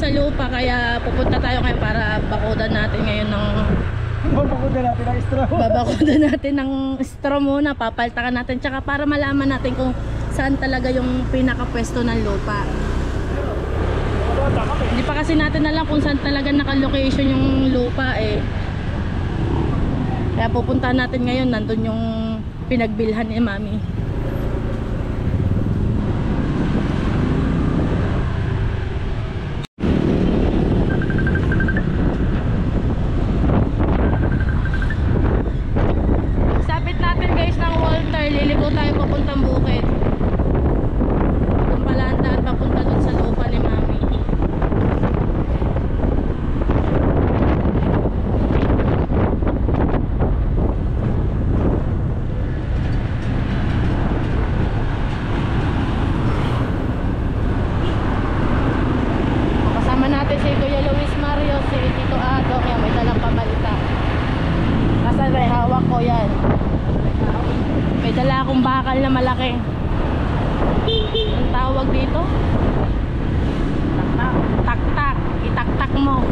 sa lupa, kaya pupunta tayo ngayon para bakudan natin ngayon ng Babakudan natin ang straw. babakudan natin ng straw muna, papaltakan natin, tsaka para malaman natin kung saan talaga yung pinakapwesto ng lupa. Hindi pa kasi natin alam kung saan talaga naka-location yung lupa eh. Kaya pupuntahan natin ngayon, nandun yung pinagbilhan ni Mami. Sabit natin guys ng Walter, liligo tayo papuntang bukid. Doon pala ang daan papunta dun sa lupa ni Mami. Kasama natin si Kuya Luis Mario, si Tito Ado, kaya may dalang pabalita. Kasi may hawak ko yan. May dala akong bakal na malaki. Ang tawag dito? Tak-tak. Itak-tak mo.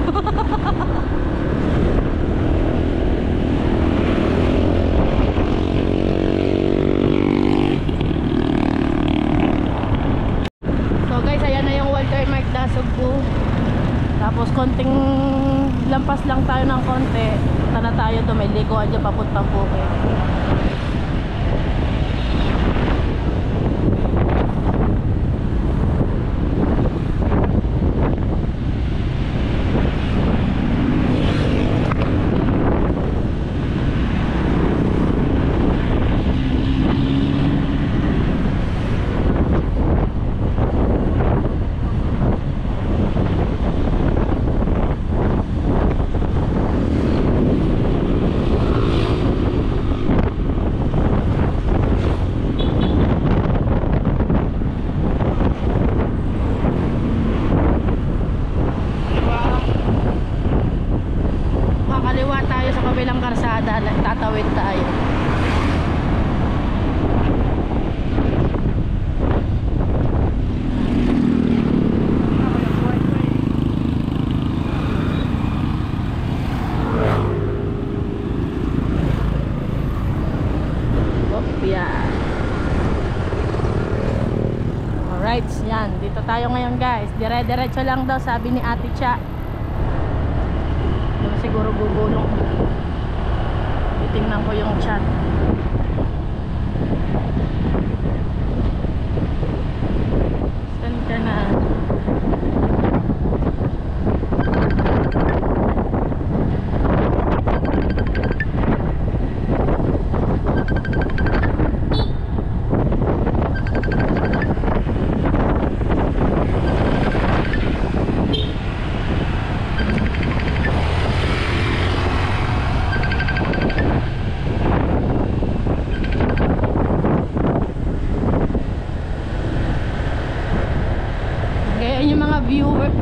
So guys, ayan na yung Walter Mark Dasugbu. Tapos konting lampas lang tayo ng konti. Punta na tayo doon, may liguan dyan papuntang bukid. Kakaliwa tayo sa kabilang karsada, tatawid tayo. Alright, yan. Dito tayo ngayon guys. Dire-diretso lang daw, sabi ni Ate Cha. Siguro gugulong. Titingnan ko yung chat. Saan ka na?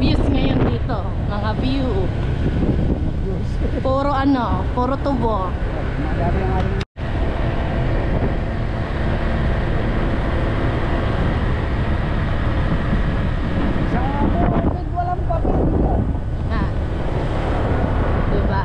Views ngayon dito, mga view. Puro ano, puro tubo. Walang papel. Ha. Diba?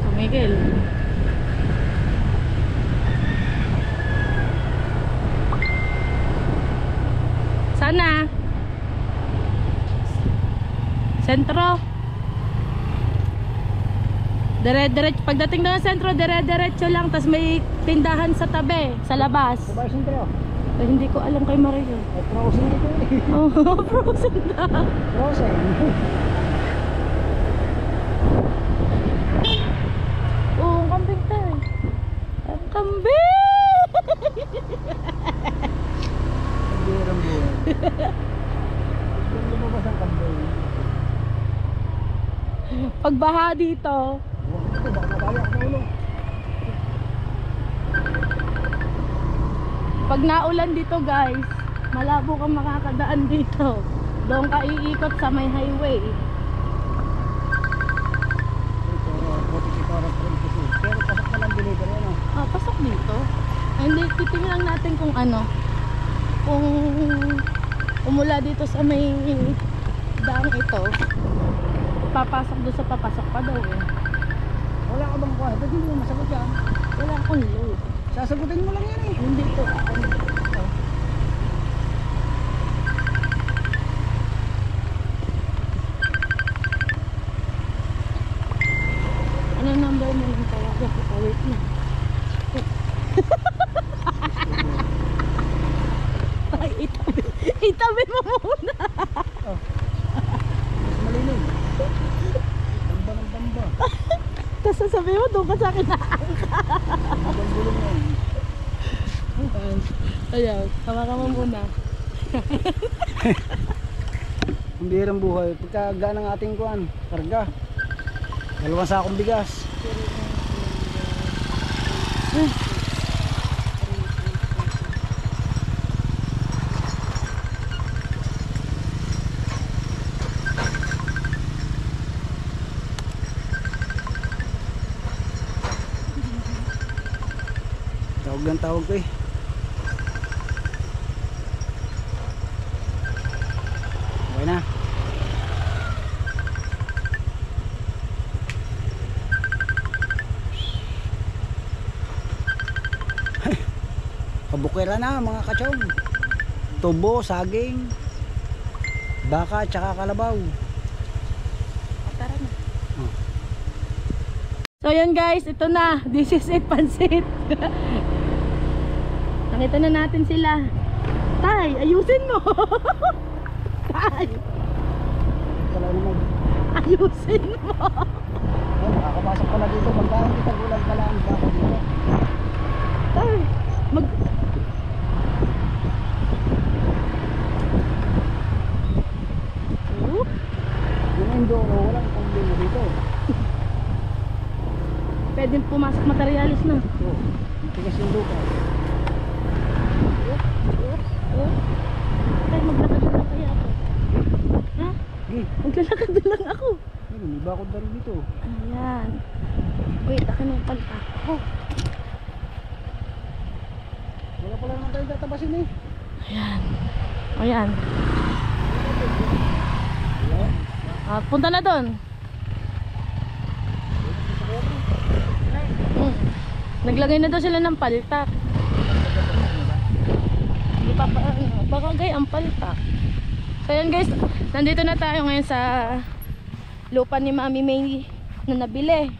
Tumigil. Sana sentro. Dire-diretso. Pagdating na ng sentro, dire-diretso lang. Tapos may tindahan sa tabi, sa labas. Sabay sentro. Eh, hindi ko alam kay Mario. Frozen ito eh. Oh, frozen na. Frozen. Oh, ang kambing tayo. Ang kambing! Hindi rambulan. Gusto lumabas ang kambing. Pagbaha dito, Ito, baka madali ako ulo. pag naulan dito guys, malabo kang makakadaan dito. Doon ka iikot sa may highway. Pero 46 oras 26. Pero pasok pa lang delivery ano. Ah, pasok dito. Hindi, titingnan natin kung ano. Kung umula dito sa may daang ito, papasok doon sa papasok pa daw eh. Wala ka bang kuha? Ba't hindi mo masagot yan? Wala akong load. Sasagutin mo lang yan eh. Hindi to. Ito. Ano number mo ng tawagan ko? Wait na. Ay, itabi. Itabi mo muna. Oh. Mas malinig. Bamba ng bamba. Tapos sasabihin mo, doon ka sa akin na. Ang gulong na yun. Ayaw, hawakan mo muna. Ang bihirang buhay. Pagkagaan ng ating kuhan, karga. 2 sakong bigas. Tawag lang tawag ko eh. Okay na. Kabukera na mga kachong. Tubo, saging, baka, tsaka kalabaw. Tara na. Oh. So yan guys, ito na. This is it, pansit. Nakita na natin sila. Tay, ayusin mo. Tay, Wala naman. ayusin mo. Ay, makakapasok pala dito. Magkain kita gulang pala ang bako dito. Tay, mag... Oh, Yung Indoro, walang problema dito. pwede pumasok materialis na. So, matigas yung lupa. Oh. Tay, maglakad na lang kaya ako. Ha? Sige, Maglalakad na lang ako. ayun, may bakod na rin dito. Ayan. Wait, akin na yung palta. Oh. Wala pala naman tayong tatabasin eh. Ayan. Ayan. Wala. Punta na doon. Naglagay na daw sila ng paltak. Hindi pa pa ano, baka gay ang paltak. So yan guys, nandito na tayo ngayon sa lupa ni Mami May na nabili.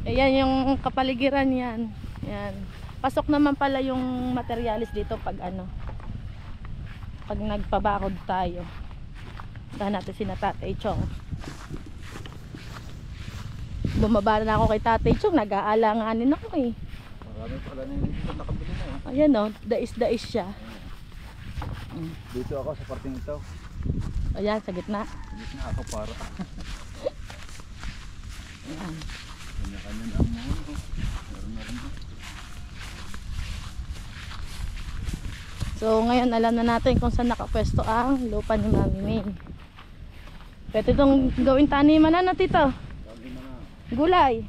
Ayan yung kapaligiran yan. Yan. Pasok naman pala yung materialis dito pag ano, pag nagpabakod tayo. Dahan natin si Tatay Chong. Bumaba na ako kay Tatay Chong, nag-aalanganin ako eh. Marami pala na yung dito nakabili na eh. Ayan o, dais-dais siya. Dito ako sa parting ito. Ayan, sa gitna. Dito na ako para. Ayan. Kanya-kanya na ang mga. Meron na rin. So ngayon alam na natin kung saan nakapwesto ang lupa ni Mami May. Pwede itong gawin taniman na tito. Gulay.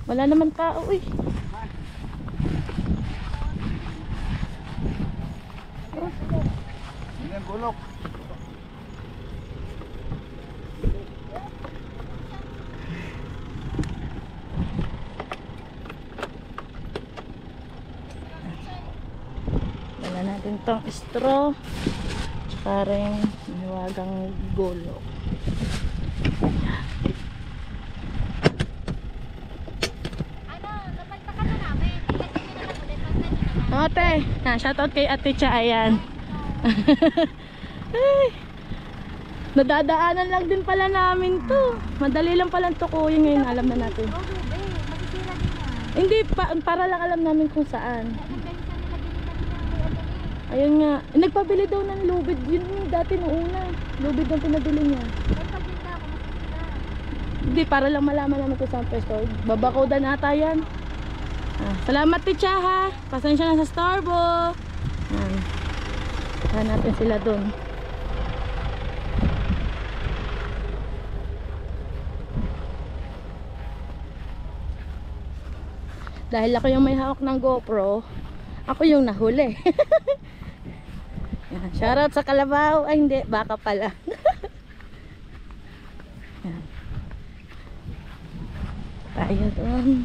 Wala naman tao eh. Yan gulok. Wala natin tong straw. Tsaka rin mahiwagang gulok. Ate, shoutout kay Ate Cha, ayan. Ay, nadadaanan lang din pala namin to. Madali lang palang tukuyin ngayon, alam na natin. Hindi, para lang alam namin kung saan. Ayun nga. Nagpabili daw ng lubid. Yun yung dati nung una. Lubid ang pinabili niya. Hindi, para lang malaman naman kung saan pwesto. Babakodan ata yan. Salamat Ticha ha. Pasensya na sa Starbo. Saan natin sila dun. Dahil ako yung may hawak ng GoPro, ako yung nahuli. Yan. Shoutout sa Kalabaw. Ay hindi, baka pala. Yan. Tayo doon.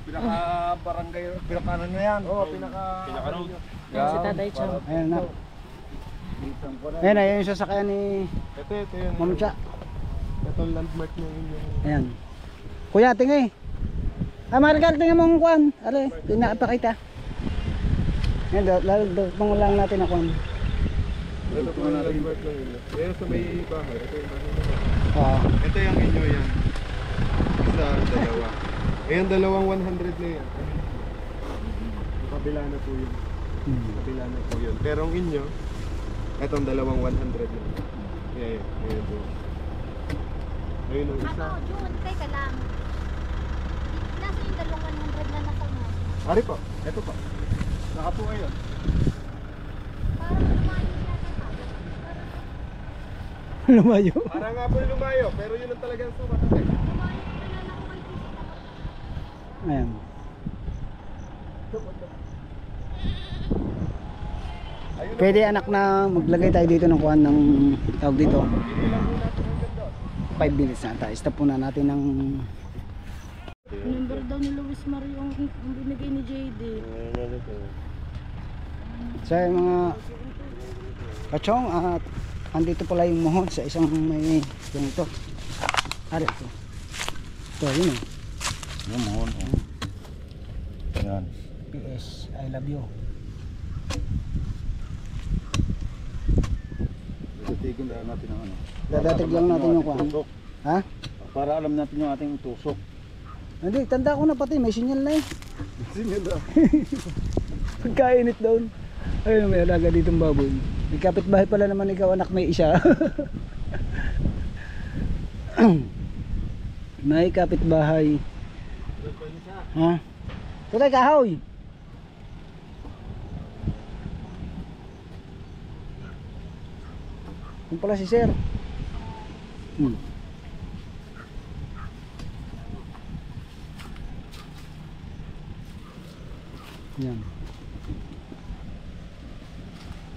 Pinaka-barangay, pinaka-ano na yan? Oo, Pinaka-road. Yan si Tatay Chong. Ayan na. Ayan, ayan yung sasakyan ni Ito yun. Mamcha. Ito ang landmark niya yun. Ayan. Kuya, tingay. Maricar, tingnan mo ang kwan. Are, pinapakita. Ayan, lalo lang natin ang kwan. Ito po ang landmark ng inyo. Ayan sa may bahay. Ito yung bahay na. Oo. Ito yung inyo yan. Isa, dalawa. Ayan, dalawang 100 na yan. Kabila na po yun. Kabila na po yun. Pero ang inyo, etong dalawang 100 na. Ayan, ayan po. Ayun ang isa. Ako, June, teka lang. Nasa yung dalawang 100 na nasa mo? Ari po, eto po. Naka po kayo. Parang lumayo yata tayo. Lumayo. Para nga po lumayo, pero yun ang talagang sukat. Lumayo na lang ako kay Tita. Ayan. Pwede anak na maglagay tayo dito ng kuhan ng tawag dito. 5 minutes na tayo. Stop muna natin ng Number daw ni Luis Mario ang binigay ni JD. sa mga kachong at andito pala yung mohon sa isang may yung ito. Ari ito. Ito yun eh. Yung mohon. Yan. PS, I love you. Titigan na natin ang ano. Dadatig lang natin yung kuhan. Tusok. Ha? Para alam natin yung ating tusok. Hindi, tanda ko na pati. May sinyal na eh. Sinyal daw. Pagkainit doon. Ayun, may alaga ditong baboy. May kapitbahay pala naman ikaw, anak, may isa. May kapitbahay. Ha? Tutay, kahoy! Yung pala si Sir. Yan.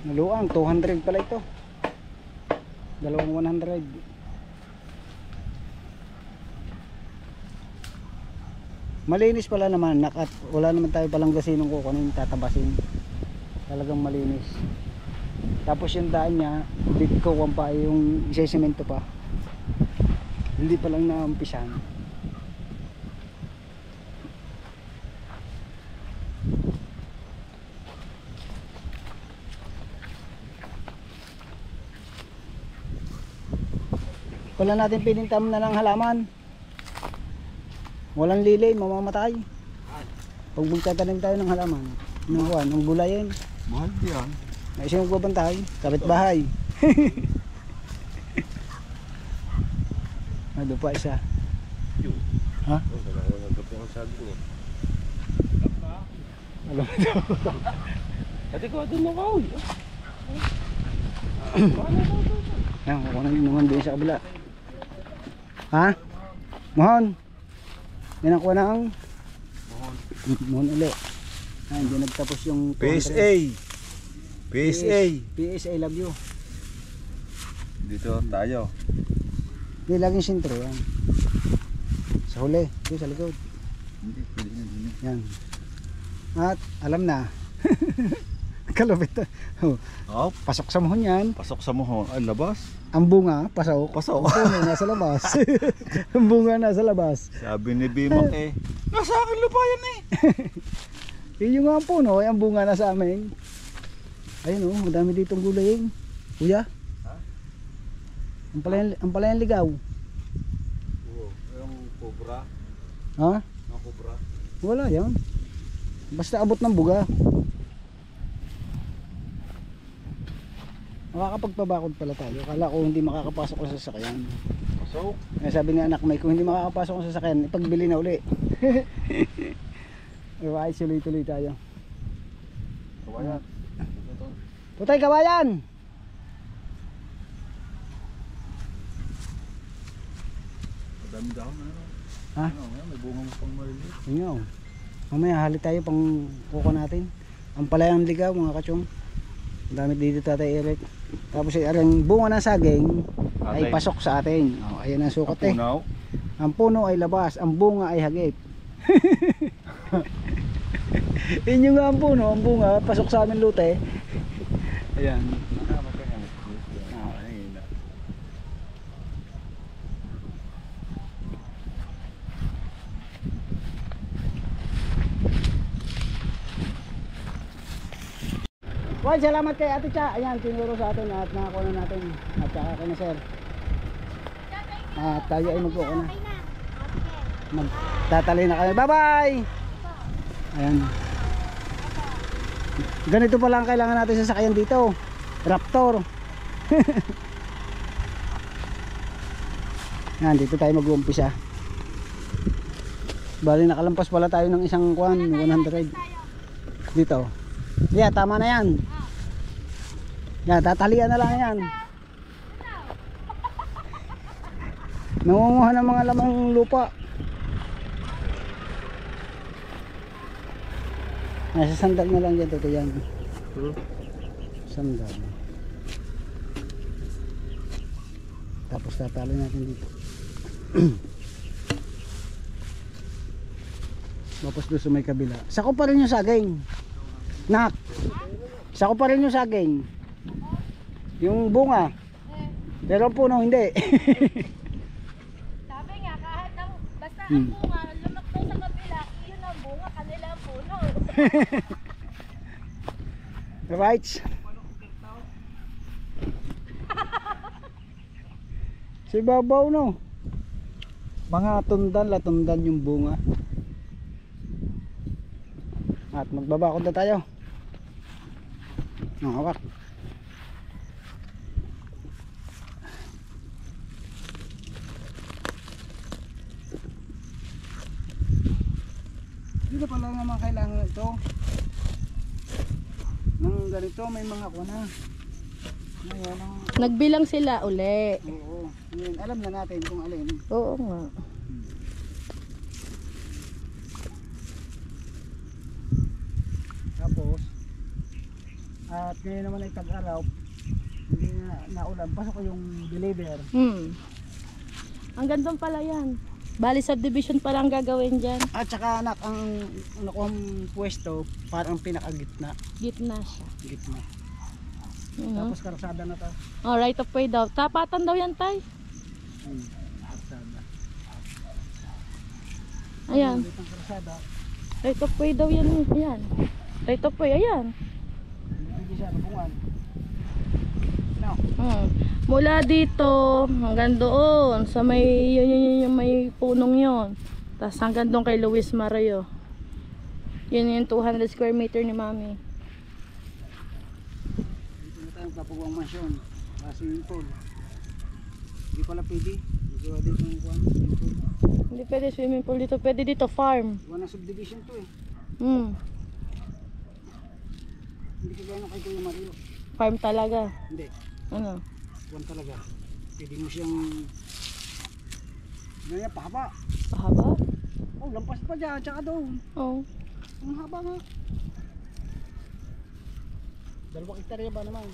Naluang 200 pala ito. Dalawang 100. Malinis pala naman at wala naman tayo palang gasinong kukunin, tatabasin. Talagang malinis. Tapos yung daan niya, dito ko pa yung isesemento pa. Hindi pa lang naumpisan. Wala natin pinintam na ng halaman. Walang lilay, mamamatay. Pag magtatanim tayo ng halaman, ng gulayin, Mahal yan. may isang magbabantay, kapitbahay. Ano pa isa? Ha? Alam mo ito. Ate ko, doon na kahoy. Yan, kukunin naman din sa kabila. Ha? Mohon. Yan ang kuha ng Mohon ulit. Ah, hindi nagtapos yung 200. PSA. PSA. PSA, love you. Dito tayo. Hindi, laging sintro yan. Sa huli, dito sa likod. Hindi, pwede na din. Yan. At alam na. Kalupit. Oh, Oh, pasok sa muhon yan. pasok sa mohon. Ay, labas. Ang bunga, pasok. Pasok. Ang puno, nasa labas. Ang bunga, nasa labas. Sabi ni Bimak eh, nasa akin lupa yan eh. Yun yung nga ang puno, ang bunga nasa amin. Ayun oh, madami ditong gulay. Kuya? Ang palayan ligaw. Oo, yung cobra. Ha? Yung cobra. Wala yan. Basta abot ng buga. Makakapagpabakod pala tayo. Akala ko hindi makakapasok sa sasakyan. Pasok. Eh, sabi ni anak may kung hindi makakapasok sa sasakyan, ipagbili na uli. Diba, tuloy-tuloy tayo. Kawayan. Putay kawayan! Madami daw na. Ha? Ano, may bunga mo pang maliliit. Yun nga oh. Mamaya halit tayo pang kuko natin. Ang palayang ligaw mga kachong. Ang dami dito Tatay Eric. Tapos ang bunga ng saging ay Atin. pasok sa atin. Oh, ayan ang sukat eh. Punaw. Ang puno ay labas, ang bunga ay hagip. Yun yung nga ang puno, ang bunga pasok sa amin lute. Ayan. Ayun na. Well, salamat kay Ate Cha. Ayan, tinuro sa atin at nakakuha na natin. At saka kay na sir. At tayo ay magkuha na. Okay na. Okay. Magtatali na kami. Bye-bye! Ayan. Ganito pala ang kailangan natin sa sasakyan dito. Raptor. Yan, dito tayo mag-uumpisa. Bali nakalampas pala tayo ng isang kwan, 100. Dito. Yeah, tama na yan. Yan, tatalian na lang yan. Nangunguha ng mga lamang lupa. Nasa sandal na lang dyan, toto yan. Sandal. Tapos tatali natin dito. Tapos doon sa may kabila. Sako pa rin yung saging. Nak. Sako pa rin yung saging. Yung bunga. Pero ang puno hindi. Sabi nga, kahit ang, basta Hmm. ang bunga, lumakto sa kabila, yun ang bunga, kanila ang puno. Right? Si babaw no. Mga tundan, latundan yung bunga. At magbabakod na tayo. Ang hawak. Dito pala naman kailangan ito. Nang ganito may mga kuna. Ngayon ang Nagbilang sila uli. oo. Ngayon, alam na natin kung alin. Oo nga. Tapos at ngayon naman ay tag-araw. Hindi na naulan. Pasok ko yung deliver. Ang gandang pala yan. Bali subdivision pa lang gagawin dyan. At saka anak ang nakuhang pwesto parang pinakagitna. Gitna siya. Gitna. Mhm. Tapos karsada na to. Oh, right of way daw. Tapatan daw yan, tay. Karsada. Ayan. Dito ang karsada. Right of way daw yan. Ayan. Right of way. Ayan. Hindi siya nabungan. No. Mula dito hanggang doon sa may yun, yung may punong yon. Tapos hanggang doon kay Luis Mario. Yun yung 200 square meter ni Mami. Dito na tayo kapagwang mansyon. Swimming pool. Hindi pala pwede. Dito dito yung kwan, swimming pool. Hindi pwede swimming pool dito. Pwede dito farm. Iwan na subdivision to eh. Hindi ko gano'n kay Kuya Mario. Farm talaga. Hindi. Ano? Kwan talaga. Pwede mo siyang ganyan, pahaba. Pahaba? Oh, lampas pa dyan, tsaka doon. Oo. Ang haba nga. 2 hektarya ba naman?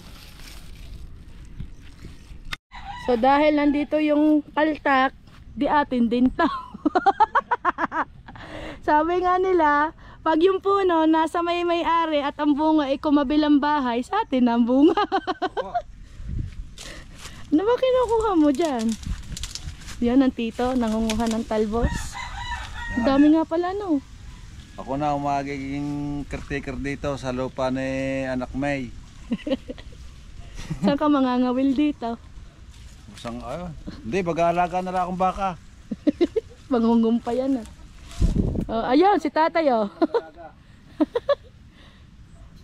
So dahil nandito yung kaltak, di atin din to. Sabi nga nila, Pag yung puno nasa may-ari at ang bunga ay kumabilang bahay, sa atin ang bunga. Ano ba kinukuha mo dyan? Yan ang tito, nangunguha ng talbos. Ang dami nga pala, no? Ako na ang magiging caretaker dito sa lupa ni Anak May. Saan ka mangangawil dito? Isang, hindi, mag-aalaga na lang akong baka. Mangungumpa yan, ah. Oh, ayun, si tatay, oh.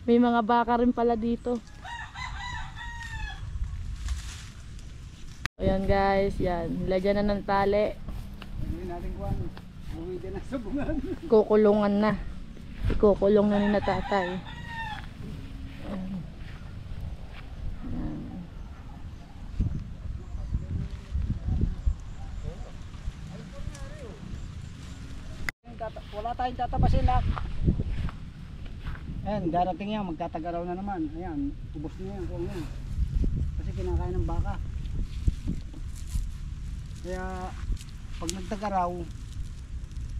May mga baka rin pala dito. Ayan guys, yan. Lagyan na ng tali. Hindi natin kuhan. Uwi din ang sabungan. Kukulungan na. Ikukulong na ni na tatay. Wala tayong tatabasin na. Ayan, darating yan, magtatagaraw na naman. Ayan, ubos na yan, kuha yan. Kasi kinakain ng baka. Kaya, pag nagtagaraw,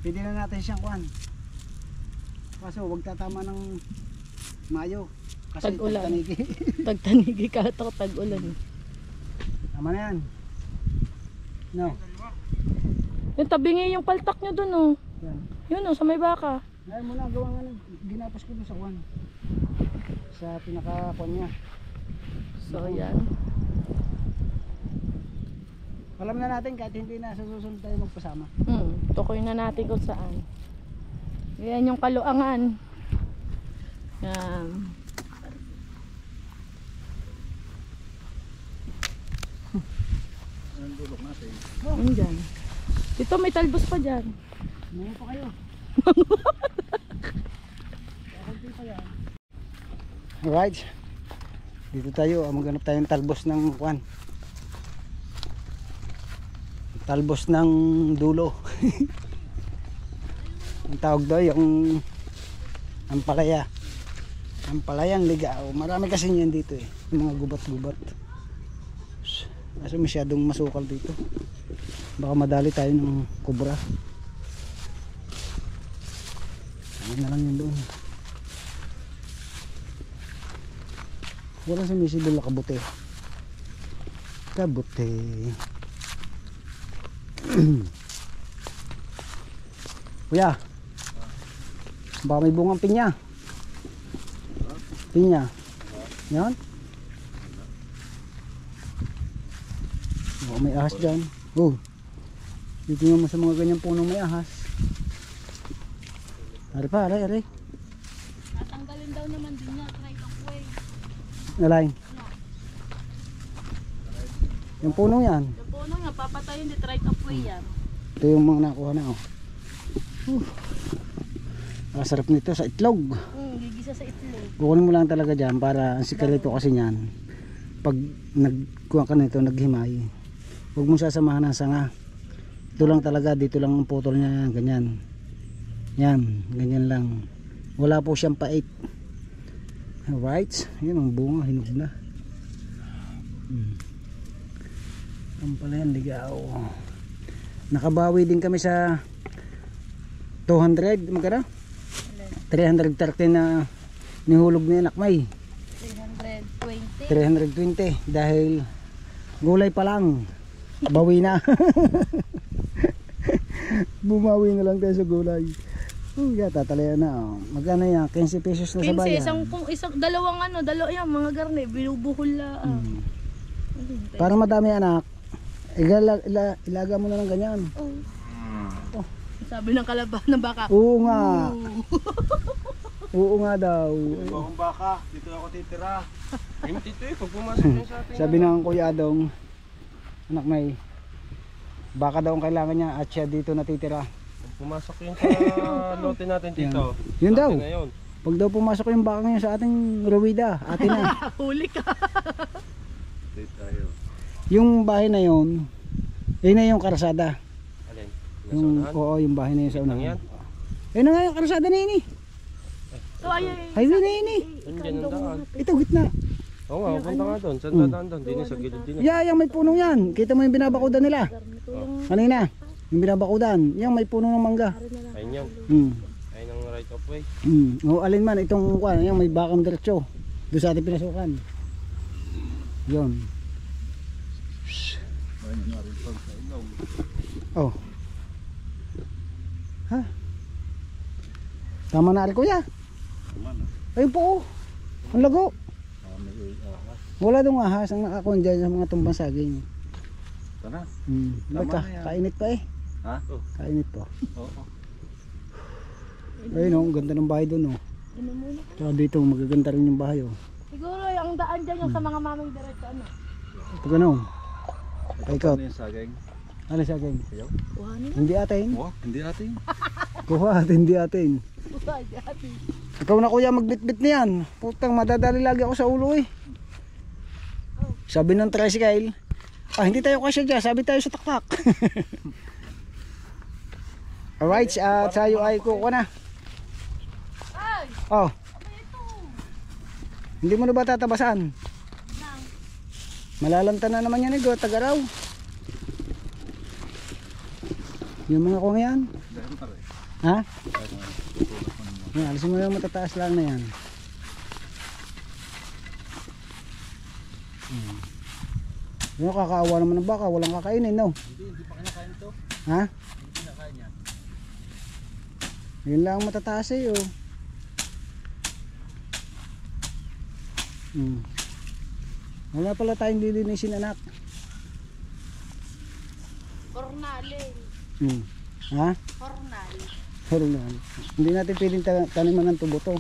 pwede na natin siyang kuhan. Kaso, huwag tatama ng Mayo. Kasi Tag-ulan. tagtanigi. Tagtanigi ka ito, tag-ulan. Tama na yan. No. Yung tabingi yung paltak nyo dun, oh. Yan. Yun, oh, sa may baka. Ngayon mo na gawa nga ng ginapos ko dun sa kuhan. Sa pinaka-kuhan niya. So, yan. Alam na natin kahit hindi na sa susunod tayo magpasama. Tukoy na natin kung saan. Yan yung kaluangan. Yan. Anong dulok natin? Yan dyan. Ito, may talbos pa dyan. Ngayon pa kayo. Alright. Dito tayo, maghanap tayo ng talbos ng kuhan. Talbos ng dulo. Ang tawag daw yung ampalaya. Ampalayang ligao. Marami kasi niyan dito eh. Yung mga gubat-gubat. Kasi masyadong masukal dito. Baka madali tayo ng kubra. Ayun na lang yun doon. Wala sumisibol na kabuti. Kabuti. Kuya, baka may bungang pinya. Pinya. Yan. Baka may ahas dyan. Oh, titingnan mo sa mga ganyang punong may ahas. Ari pa, ari. Tatanggalin daw naman din niya, try to way. Nalain. Yung punong yan. Yung puno nga, papatayin, di try to way yan. Ito yung mga nakuha na oh. Sarap nito sa itlog. Gigisa sa itlog. Kukunin mo lang talaga dyan para ang sikarito kasi nyan. Pag nagkuha ka nito, naghimay, huwag mo sasamahan ng sanga. Ito lang talaga, dito lang ang putol niya, ganyan. Yan, ganyan lang. Wala po siyang pait. Alright, yun ang bunga, hinog na. Ang pala yan, ligaw. Nakabawi din kami sa 200, magkano? 330 na nihulog ni Anak May. 320. 320 dahil gulay pa lang. Bawi na. Bumawi na lang tayo sa gulay. Tatalaya na. Oh. Magkano yan? 15 pesos na sa 15, bayan. isang dalawang yan, mga garne, binubuhol la. Para madami anak, ilaga mo na ng ganyan. Sabi ng kalabaw na baka. Oo nga. Oo nga daw. Ito akong baka, dito ako titira. Ay, dito eh, pag pumasok niya sa ating... Sabi ng Kuya Adong, Anak May, baka daw ang kailangan niya at siya dito natitira. Pag pumasok yun sa lote natin dito. Yun daw. atin na yun. Pag daw pumasok yung baka ngayon sa ating Ruida, atin na. Huli ka. Dito tayo. Yung bahay na yun, yun na yung karasada. Alin? Yung, Nasa unahan? oo, yung bahay na yun sa Lang unahan. yan? Ayun na nga yung karasada na yun eh. So, ay. Highway na yun eh. Andyan ang daan. Ito, gitna. Oo nga, punta nga doon. Saan dadaan doon? Dini sa gilid din. Yung may punong yan. Kita mo yung binabakudan nila. Kanina, yung binabakudan. Yung may puno ng mangga. Ayun yan. Hmm. Ayun ang right of Way. O alin man itong kuan, yung may bakang diretso. Doon sa ating pinasukan. Yun. Oh. Ha? Tama na rin kuya. Ayun po oh. Ang lago. Wala dong ahas ang nakakuan dyan sa mga tumbang saging. Ito na. Baka, na yan. kainit pa eh. Ha? Kainit pa. Oo. Ayun oh, ang ganda ng bahay doon oh. Tsaka dito magaganda rin yung bahay oh. Siguro yung daan dyan yung sa mga mamang diretso ano. Ito ganun. Paikot. Ano yung saging? Ano saging? Ayaw? Kuhan Hindi atin. Oh, hindi ating. Kuha at hindi atin. na dyan. Ikaw na kuya magbitbit niyan. Putang madadali lagi ako sa ulo eh. Sabi ng tricycle, hindi tayo kasya dyan, sabi tayo sa taktak. Alright, at sayo ay kuko na. Ay! Oh, Ano ito? hindi mo na ba tatabasan? Malalanta na naman yan eh, tagaraw. Yung mga kong yan. Ha? Yan, alisin mo yung matataas lang na yan. Yung kakaawa naman ng baka, walang kakainin, no? Hindi pa kinakain ito. Ha? Hindi kinakain yan. Yun lang ang matataas eh, oh. Wala pala tayong lilinisin, anak. Cornalin. Ha? Cornal. Pero naman, hindi natin pwedeng taniman ng tubo to.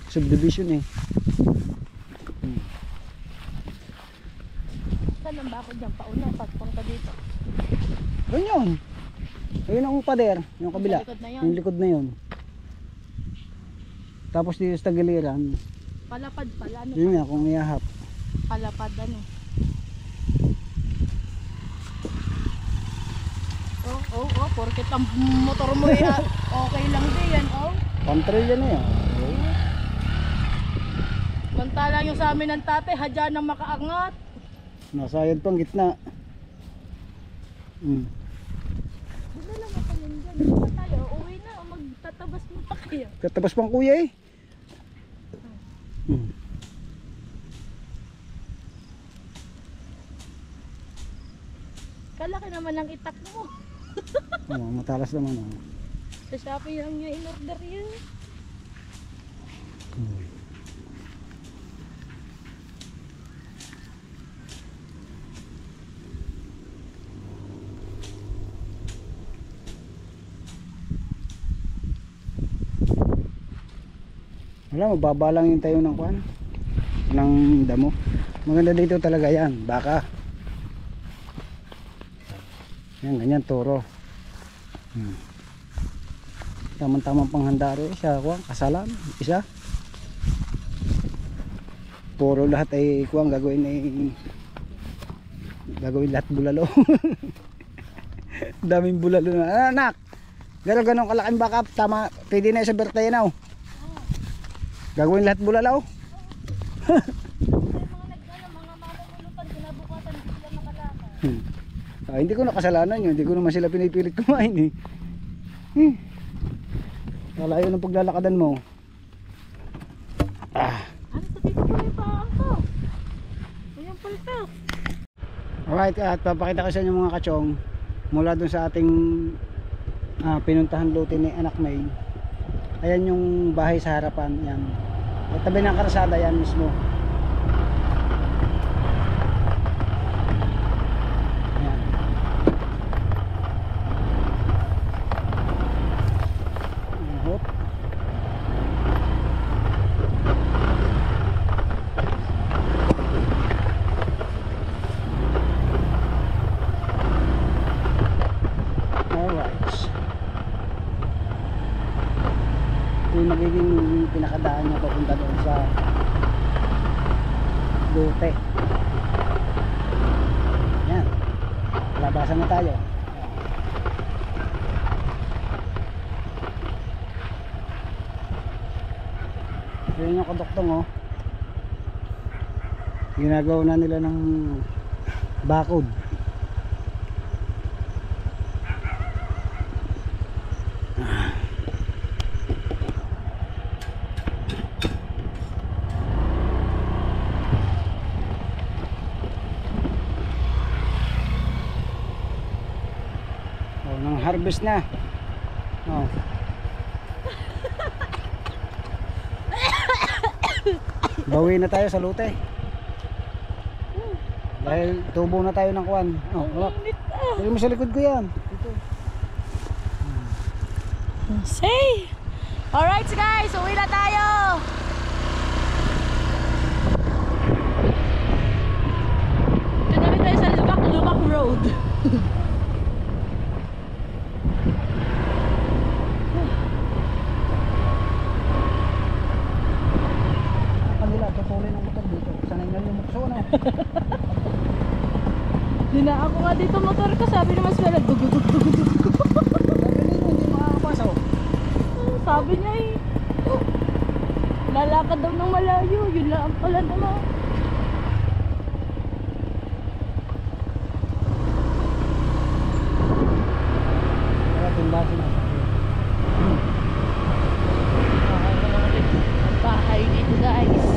Subdivision eh. Saan ang bako dyan? Pauna, pagpunta dito. Ayun yun. Ayun ang pader, yung kabila. Sa likod na yun. Yung likod na yun. Tapos dito sa tagiliran, Palapad pala. Ano yun nga kung iyahap. palapad ano? Oh, porket ang motor mo eh, okay lang din yan, oh. Pantry yan eh. Mantala yung sa amin ng tate, hadya nang makaangat. Nasa yan pang gitna. Hindi lang ako yun dyan. Hindi tayo, uwi na, magtatabas mo pa kaya. Katabas pang kuya eh. Kalaki naman ang itak mo. Matalas naman oh. Sa Shopee lang niya in-order yun. Wala, mababa lang yung tayo ng kuan, ng damo. Maganda dito talaga yan, baka. Yan, ganyan, toro. Tamang-tamang panghandaro eh, sa kuan, kasalan, isa. Puro lahat ay kuan, gagawin lahat bulalo. Daming bulalo na. Anak, ganong kalaking baka, tama, pwede na sa birthday na oh. Gagawin lahat bulalaw. Mga mamamulutan, kinabukasan, hindi sila makalakad. Hindi ko nakasalanan yun. Hindi ko naman sila pinipilit kumain eh. Kalayo ng paglalakadan mo. Ano sa dito po yung paan ko? Ayan pala. Alright, at papakita ko sa inyo mga kachong mula dun sa ating pinuntahan luti ni Anak May. Ayan yung bahay sa harapan. Yan. At tabi ng karsada yan mismo. Yan. Hop. Alright. Yung magiging pinakadaan niya papunta doon sa Dute. Yan. Labasan na tayo. Yan yung kadoktong oh. Ginagawa na nila ng bakod. harvest na. Oh. Bawi na tayo sa lute. Dahil tubo na tayo ng kuwan. Oh, hawak. Pili mo sa likod ko yan. Ito. Say! Alright guys, uwi na tayo! Ito na rin tayo sa Lubak Road. Kanila, tutuloy ng motor dito. Sanay na yung motor. So, ano? Dina ako nga dito motor ko, sabi naman sila dugudug. Sabi nito, hindi makakapasok. Sabi niya eh. Lalakad daw ng malayo, yun lang pala naman. Kaya tindasin na. Ang bahay dito guys.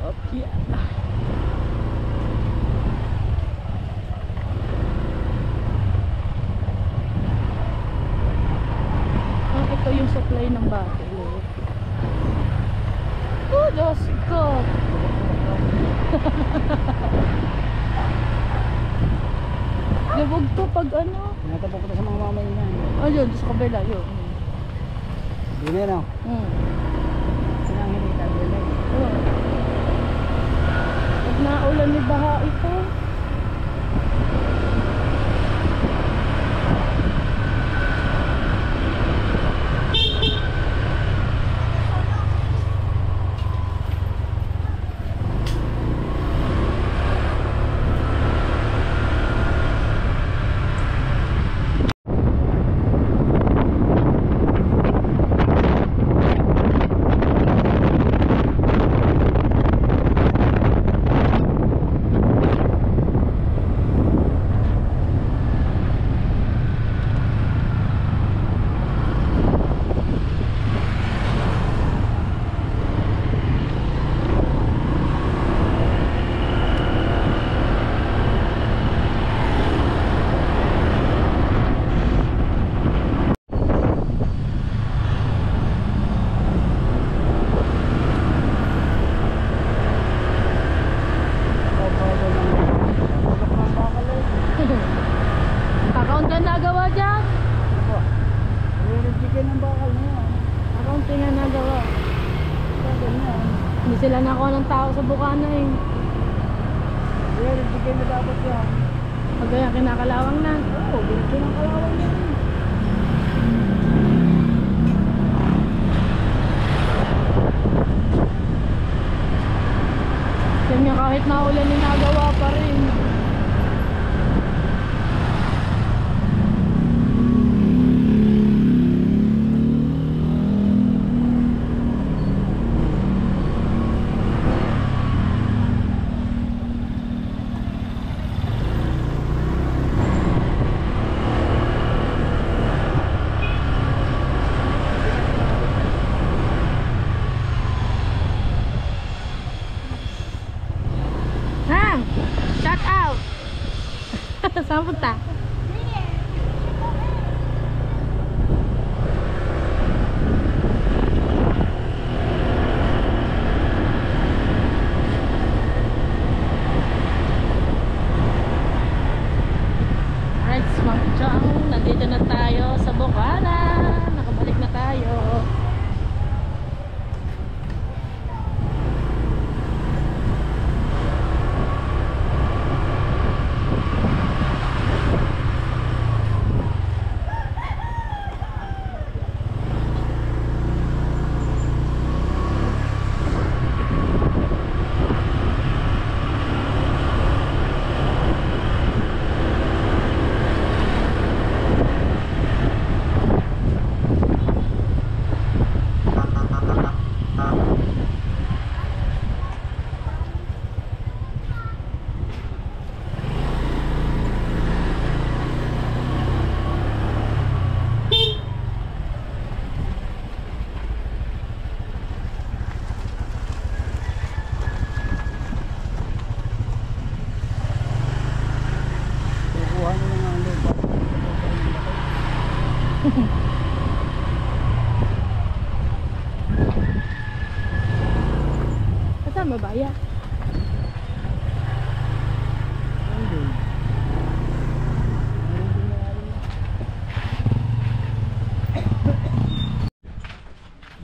Up here. Ito yung supply ng bahay. Oh, Diyos ko. Lubog to pag ano. Tinatapok ko sa mga mamay na. Ayun, sa kabila yun. Hindi na yun. Sinangin ito. Oh. Pag naulan ni baha ito. Account ka nagawa dyan? Chicken ng bakal na yan. Account nga nagawa. Ganyan. Hindi sila nakuha ng tao sa Bukana eh. Chicken na dapat yan. Pag ganyan kinakalawang na. Oo, binigyan ng kalawang yan. Kanya kahit naulan nagawa pa rin. Hang! Shout out! Saan punta? Alright, Smart Chong, nandito na tayo sa Bukana. Nakabalik na tayo. mabaya.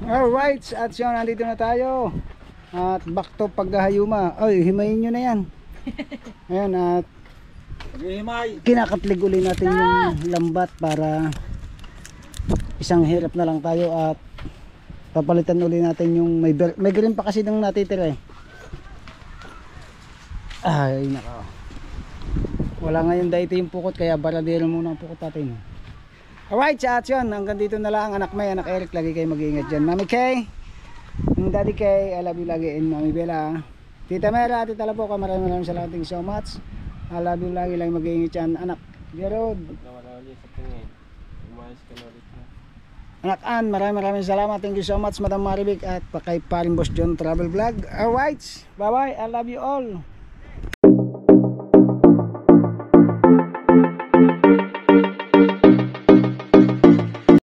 Alright, at so nandito na tayo. At back to paghahayuma. Ay, himayin nyo na yan. Ayan, at Himay. kinakatlig uli natin yung lambat para isang hirap na lang tayo at papalitan uli natin yung may green pa kasi nung natitira eh. Ay, nako. Wala ngayon dahito yung pukot kaya baradero muna ang pukot natin. Alright, at yun, hanggang dito na lang. Anak May, anak Eric, lagi kayo mag-iingat dyan. Mami Kay, Daddy Kay, I love you lagi. And Mami Bella, Tita Mera, Tita Lapoka, maraming salamat. Thank you so much. I love you lagi, lagi mag-iingat dyan. Anak Gerald, Anak Ann, maraming salamat. Thank you so much, Madam Maribik, at kay Paring Boss John Travel Vlog. Alright, bye bye, I love you all.